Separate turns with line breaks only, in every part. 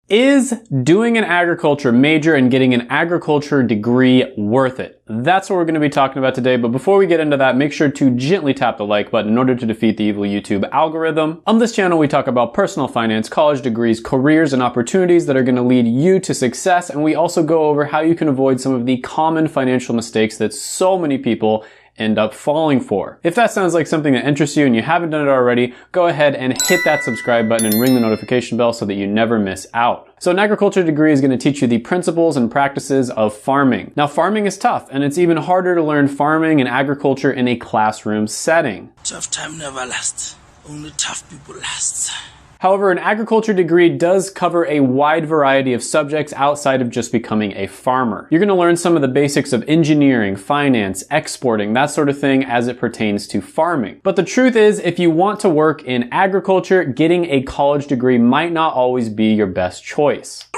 Is doing an agriculture major and getting an agriculture degree worth it? That's what we're going to be talking about today, but before we get into that, make sure to gently tap the like button in order to defeat the evil YouTube algorithm. On this channel, we talk about personal finance, college degrees, careers, and opportunities that are going to lead you to success, and we also go over how you can avoid some of the common financial mistakes that so many people end up falling for. If that sounds like something that interests you and you haven't done it already, go ahead and hit that subscribe button and ring the notification bell so that you never miss out. So an agriculture degree is going to teach you the principles and practices of farming. Now, farming is tough, and it's even harder to learn farming and agriculture in a classroom setting.
Tough time never lasts. Only tough people last.
However, an agriculture degree does cover a wide variety of subjects outside of just becoming a farmer. You're going to learn some of the basics of engineering, finance, exporting, that sort of thing as it pertains to farming. But the truth is, if you want to work in agriculture, getting a college degree might not always be your best choice.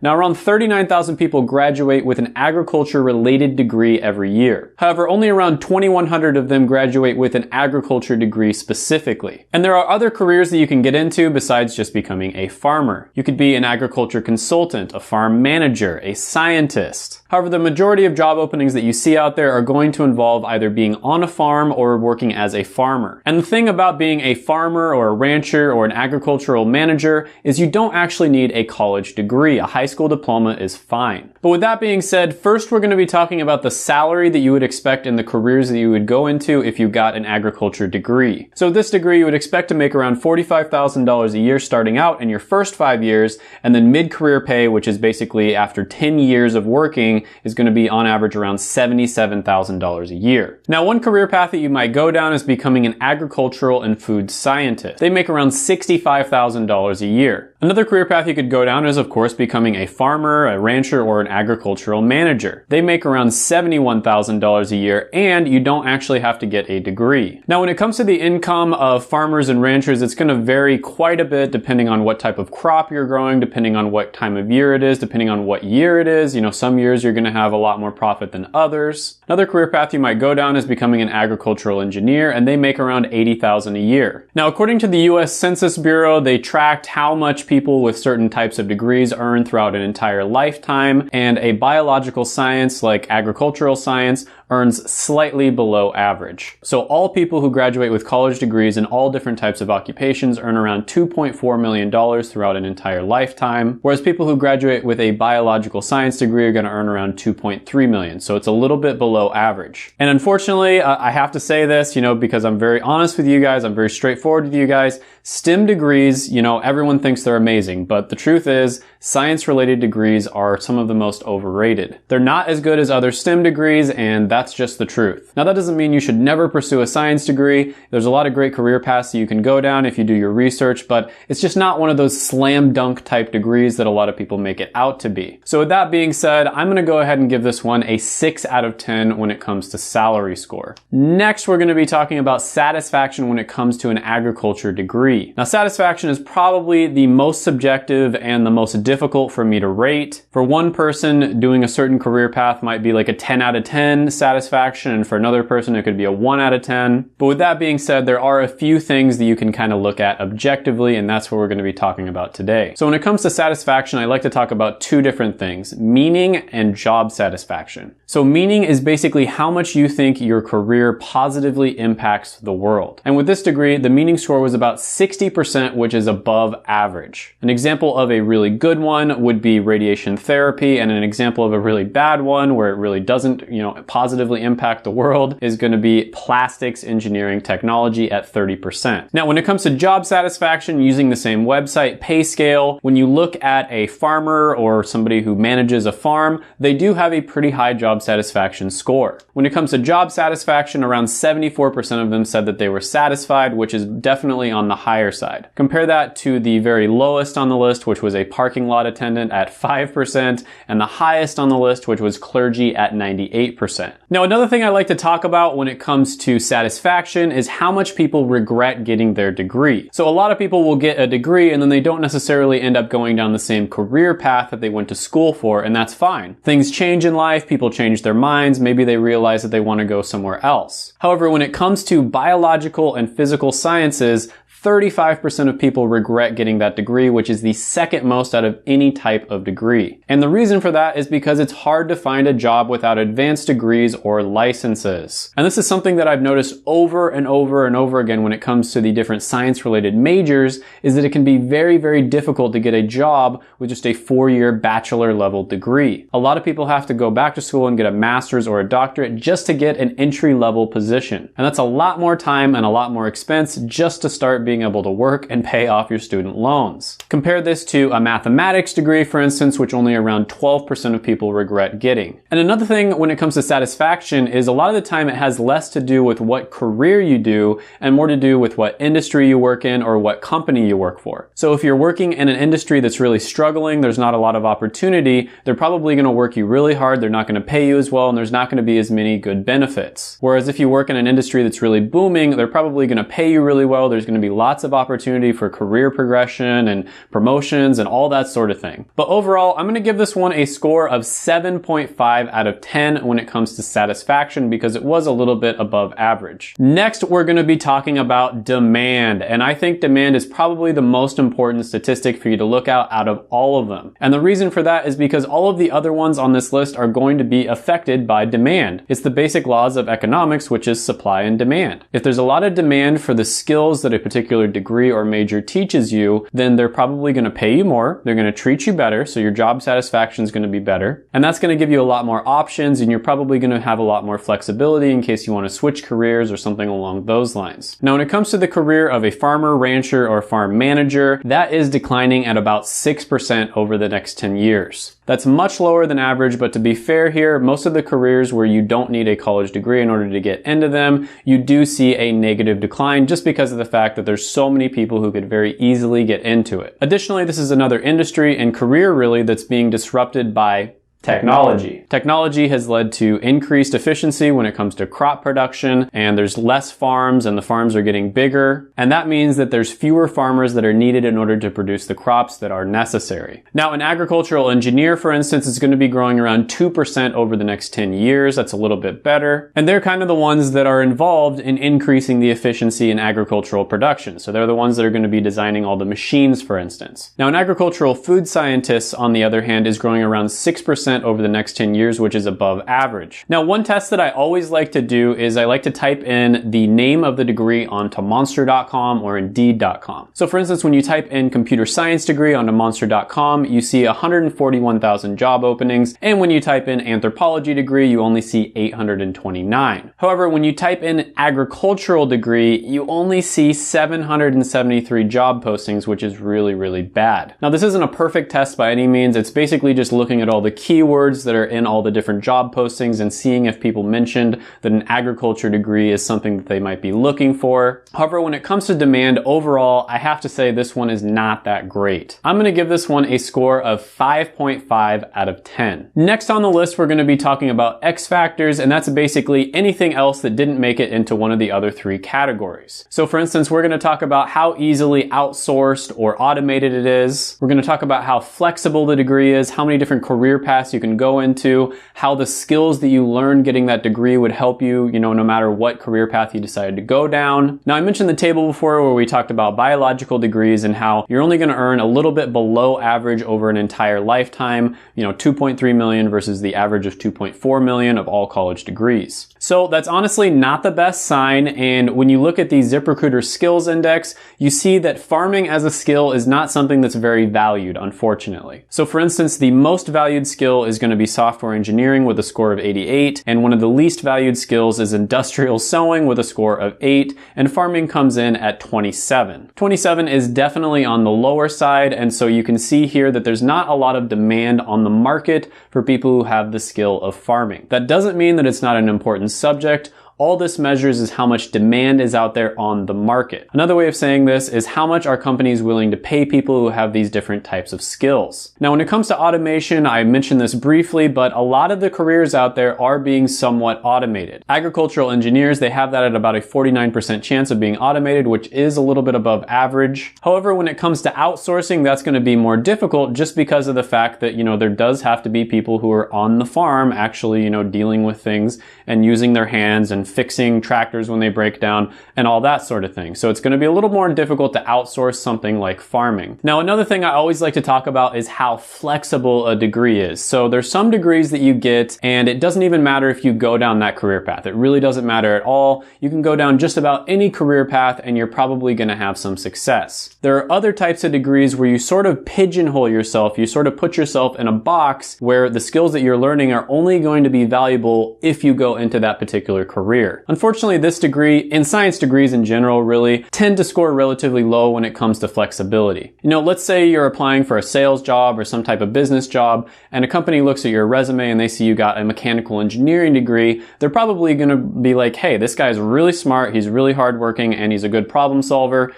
Now, around 39,000 people graduate with an agriculture-related degree every year. However, only around 2,100 of them graduate with an agriculture degree specifically. And there are other careers that you can get into besides just becoming a farmer. You could be an agriculture consultant, a farm manager, a scientist. However, the majority of job openings that you see out there are going to involve either being on a farm or working as a farmer. And the thing about being a farmer or a rancher or an agricultural manager is you don't actually need a college degree. A high school diploma is fine. But with that being said, first we're going to be talking about the salary that you would expect in the careers that you would go into if you got an agriculture degree. So with this degree, you would expect to make around $45,000 a year starting out in your first 5 years, and then mid-career pay, which is basically after 10 years of working, is going to be on average around $77,000 a year. Now, one career path that you might go down is becoming an agricultural and food scientist. They make around $65,000 a year. Another career path you could go down is, of course, becoming a farmer, a rancher, or an agricultural manager. They make around $71,000 a year, and you don't actually have to get a degree. Now, when it comes to the income of farmers and ranchers, it's going to vary quite a bit depending on what type of crop you're growing, depending on what time of year it is, depending on what year it is. You know, some years you're going to have a lot more profit than others. Another career path you might go down is becoming an agricultural engineer, and they make around $80,000 a year. Now, according to the U.S. Census Bureau, they tracked how much people with certain types of degrees earn throughout an entire lifetime, and a biological science like agricultural science earns slightly below average. So all people who graduate with college degrees in all different types of occupations earn around $2.4 million throughout an entire lifetime, whereas people who graduate with a biological science degree are going to earn around $2.3 million. So it's a little bit below average. And unfortunately, I have to say this, because I'm very honest with you guys, I'm very straightforward with you guys. STEM degrees, everyone thinks they're amazing, but the truth is, science-related degrees are some of the most overrated. They're not as good as other STEM degrees, and that's just the truth. Now, that doesn't mean you should never pursue a science degree. There's a lot of great career paths that you can go down if you do your research, but it's just not one of those slam dunk type degrees that a lot of people make it out to be. So with that being said, I'm going to go ahead and give this one a 6 out of 10 when it comes to salary score. Next, we're going to be talking about satisfaction when it comes to an agriculture degree. Now, satisfaction is probably the most subjective and the most difficult for me to rate. For one person, doing a certain career path might be like a 10 out of 10 satisfaction, and for another person, it could be a 1 out of 10. But with that being said, there are a few things that you can kind of look at objectively, and that's what we're going to be talking about today. So when it comes to satisfaction, I like to talk about two different things: meaning and job satisfaction. So meaning is basically how much you think your career positively impacts the world. And with this degree, the meaning score was about 60%, which is above average. An example of a really good one would be radiation therapy, and an example of a really bad one where it really doesn't, positively impact the world is going to be plastics engineering technology at 30%. Now, when it comes to job satisfaction, using the same website, PayScale, when you look at a farmer or somebody who manages a farm, they do have a pretty high job satisfaction score. When it comes to job satisfaction, around 74% of them said that they were satisfied, which is definitely on the higher side. Compare that to the very lowest on the list, which was a parking lot attendant at 5%, and the highest on the list, which was clergy at 98%. Now, another thing I like to talk about when it comes to satisfaction is how much people regret getting their degree. So a lot of people will get a degree and then they don't necessarily end up going down the same career path that they went to school for, and that's fine. Things change in life, people change their minds, maybe they realize that they want to go somewhere else. However, when it comes to biological and physical sciences, 35% of people regret getting that degree, which is the second most out of any type of degree. And the reason for that is because it's hard to find a job without advanced degrees or licenses. And this is something that I've noticed over and over and over again when it comes to the different science-related majors, is that it can be very, very difficult to get a job with just a 4-year bachelor level degree. A lot of people have to go back to school and get a master's or a doctorate just to get an entry-level position. And that's a lot more time and a lot more expense just to start being able to work and pay off your student loans. Compare this to a mathematics degree, for instance, which only around 12% of people regret getting. And another thing when it comes to satisfaction is a lot of the time it has less to do with what career you do and more to do with what industry you work in or what company you work for. So if you're working in an industry that's really struggling, there's not a lot of opportunity, they're probably going to work you really hard, they're not going to pay you as well, and there's not going to be as many good benefits. Whereas if you work in an industry that's really booming, they're probably going to pay you really well, there's going to be lots of opportunity for career progression and promotions and all that sort of thing. But overall, I'm going to give this one a score of 7.5 out of 10 when it comes to satisfaction because it was a little bit above average. Next, we're going to be talking about demand. And I think demand is probably the most important statistic for you to look out of all of them. And the reason for that is because all of the other ones on this list are going to be affected by demand. It's the basic laws of economics, which is supply and demand. If there's a lot of demand for the skills that a particular degree or major teaches you, then they're probably going to pay you more, they're going to treat you better, so your job satisfaction is going to be better, and that's going to give you a lot more options, and you're probably going to have a lot more flexibility in case you want to switch careers or something along those lines. Now, when it comes to the career of a farmer, rancher, or farm manager, that is declining at about 6% over the next 10 years. That's much lower than average, but to be fair here, most of the careers where you don't need a college degree in order to get into them, you do see a negative decline just because of the fact that there's so many people who could very easily get into it. Additionally, this is another industry and career really that's being disrupted by technology. Technology has led to increased efficiency when it comes to crop production, and there's less farms and the farms are getting bigger. And that means that there's fewer farmers that are needed in order to produce the crops that are necessary. Now, an agricultural engineer, for instance, is going to be growing around 2% over the next 10 years. That's a little bit better. And they're kind of the ones that are involved in increasing the efficiency in agricultural production. So they're the ones that are going to be designing all the machines, for instance. Now, an agricultural food scientist, on the other hand, is growing around 6% over the next 10 years, which is above average. Now, one test that I always like to do is I like to type in the name of the degree onto monster.com or indeed.com. So for instance, when you type in computer science degree onto monster.com, you see 141,000 job openings. And when you type in anthropology degree, you only see 829. However, when you type in agricultural degree, you only see 773 job postings, which is really, really bad. Now, this isn't a perfect test by any means. It's basically just looking at all the keywords that are in all the different job postings and seeing if people mentioned that an agriculture degree is something that they might be looking for. However, when it comes to demand overall, I have to say this one is not that great. I'm going to give this one a score of 5.5 out of 10. Next on the list, we're going to be talking about X factors, and that's basically anything else that didn't make it into one of the other three categories. So for instance, we're going to talk about how easily outsourced or automated it is. We're going to talk about how flexible the degree is, how many different career paths you can go into, how the skills that you learn getting that degree would help you, no matter what career path you decided to go down. Now, I mentioned the table before where we talked about biological degrees and how you're only going to earn a little bit below average over an entire lifetime, 2.3 million versus the average of 2.4 million of all college degrees. So that's honestly not the best sign. And when you look at the ZipRecruiter skills index, you see that farming as a skill is not something that's very valued, unfortunately. So for instance, the most valued skill is going to be software engineering with a score of 88, and one of the least valued skills is industrial sewing with a score of 8, and farming comes in at 27. 27 is definitely on the lower side, and so you can see here that there's not a lot of demand on the market for people who have the skill of farming. That doesn't mean that it's not an important subject. All this measures is how much demand is out there on the market. Another way of saying this is how much are companies willing to pay people who have these different types of skills. Now, when it comes to automation, I mentioned this briefly, but a lot of the careers out there are being somewhat automated. Agricultural engineers, they have that at about a 49% chance of being automated, which is a little bit above average. However, when it comes to outsourcing, that's going to be more difficult just because of the fact that, there does have to be people who are on the farm actually, dealing with things and using their hands and and fixing tractors when they break down and all that sort of thing. So it's going to be a little more difficult to outsource something like farming. Now, another thing I always like to talk about is how flexible a degree is. So there's some degrees that you get and it doesn't even matter if you go down that career path. It really doesn't matter at all. You can go down just about any career path and you're probably going to have some success. There are other types of degrees where you sort of pigeonhole yourself. You sort of put yourself in a box where the skills that you're learning are only going to be valuable if you go into that particular career. Unfortunately, this degree, and science degrees in general really, tend to score relatively low when it comes to flexibility. You know, let's say you're applying for a sales job or some type of business job and a company looks at your resume and they see you got a mechanical engineering degree. They're probably going to be like, hey, this guy's really smart, he's really hardworking, and he's a good problem solver.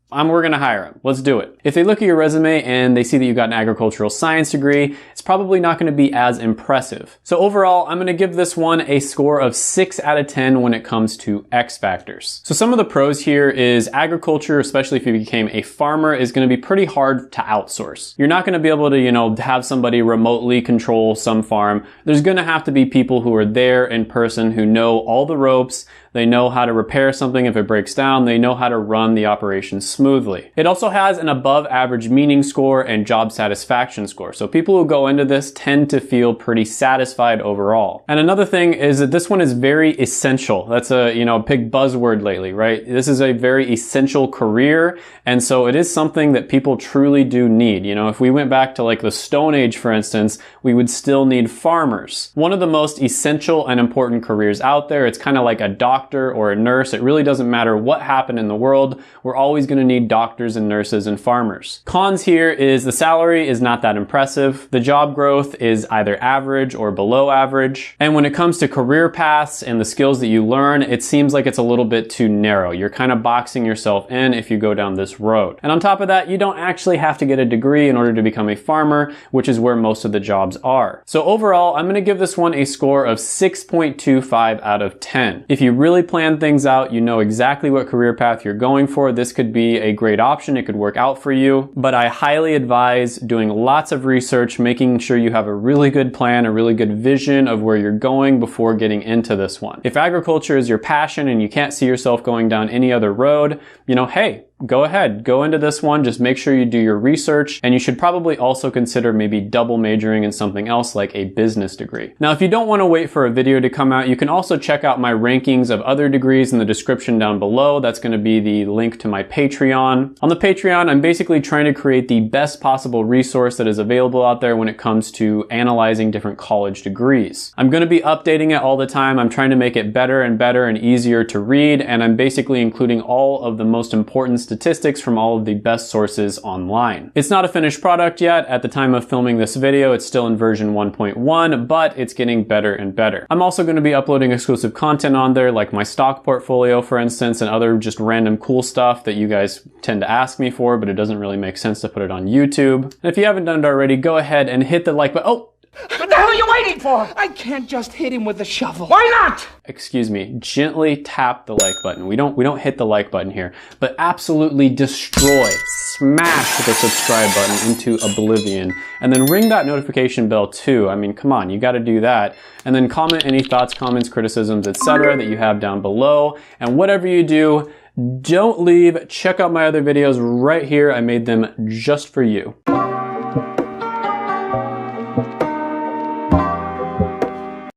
We're going to hire him. Let's do it. If they look at your resume and they see that you got an agricultural science degree, it's probably not going to be as impressive. So overall, I'm going to give this one a score of 6 out of 10 when it comes to X factors. So some of the pros here is agriculture, especially if you became a farmer, is going to be pretty hard to outsource. You're not going to be able to, have somebody remotely control some farm. There's going to have to be people who are there in person who know all the ropes. They know how to repair something if it breaks down. They know how to run the operation smoothly. It also has an above average meaning score and job satisfaction score. So people who go into this tend to feel pretty satisfied overall. And another thing is that this one is very essential. That's a, big buzzword lately, right? This is a very essential career. And so it is something that people truly do need. If we went back to like the Stone Age, for instance, we would still need farmers. One of the most essential and important careers out there. It's kind of like a doctor or a nurse. It really doesn't matter what happened in the world. We're always going to need doctors and nurses and farmers. Cons here is the salary is not that impressive. The job growth is either average or below average. And when it comes to career paths and the skills that you learn, it seems like it's a little bit too narrow. You're kind of boxing yourself in if you go down this road. And on top of that, you don't actually have to get a degree in order to become a farmer, which is where most of the jobs are. So overall, I'm going to give this one a score of 6.25 out of 10. If you really plan things out, you know exactly what career path you're going for, this could be a great option. It could work out for you, but I highly advise doing lots of research, making sure you have a really good plan, a really good vision of where you're going before getting into this one. If agriculture is your passion and you can't see yourself going down any other road, hey, go ahead, go into this one. Just make sure you do your research, and you should probably also consider maybe double majoring in something else like a business degree. Now, if you don't want to wait for a video to come out, you can also check out my rankings of other degrees in the description down below. That's going to be the link to my Patreon. On the Patreon, I'm basically trying to create the best possible resource that is available out there when it comes to analyzing different college degrees. I'm going to be updating it all the time. I'm trying to make it better and better and easier to read, and I'm basically including all of the most important statistics from all of the best sources online. It's not a finished product yet. At the time of filming this video, it's still in version 1.1, but it's getting better and better. I'm also going to be uploading exclusive content on there, like my stock portfolio, for instance, and other just random cool stuff that you guys tend to ask me for, but it doesn't really make sense to put it on YouTube. And if you haven't done it already, go ahead and hit the like button. Oh!
What the hell are you waiting for? I can't just hit him with a shovel. Why not?
Excuse me, gently tap the like button. We don't hit the like button here, but absolutely destroy, smash the subscribe button into oblivion, and then ring that notification bell too. I mean, come on, you gotta do that. And then comment any thoughts, comments, criticisms, etc. that you have down below. And whatever you do, don't leave. Check out my other videos right here. I made them just for you.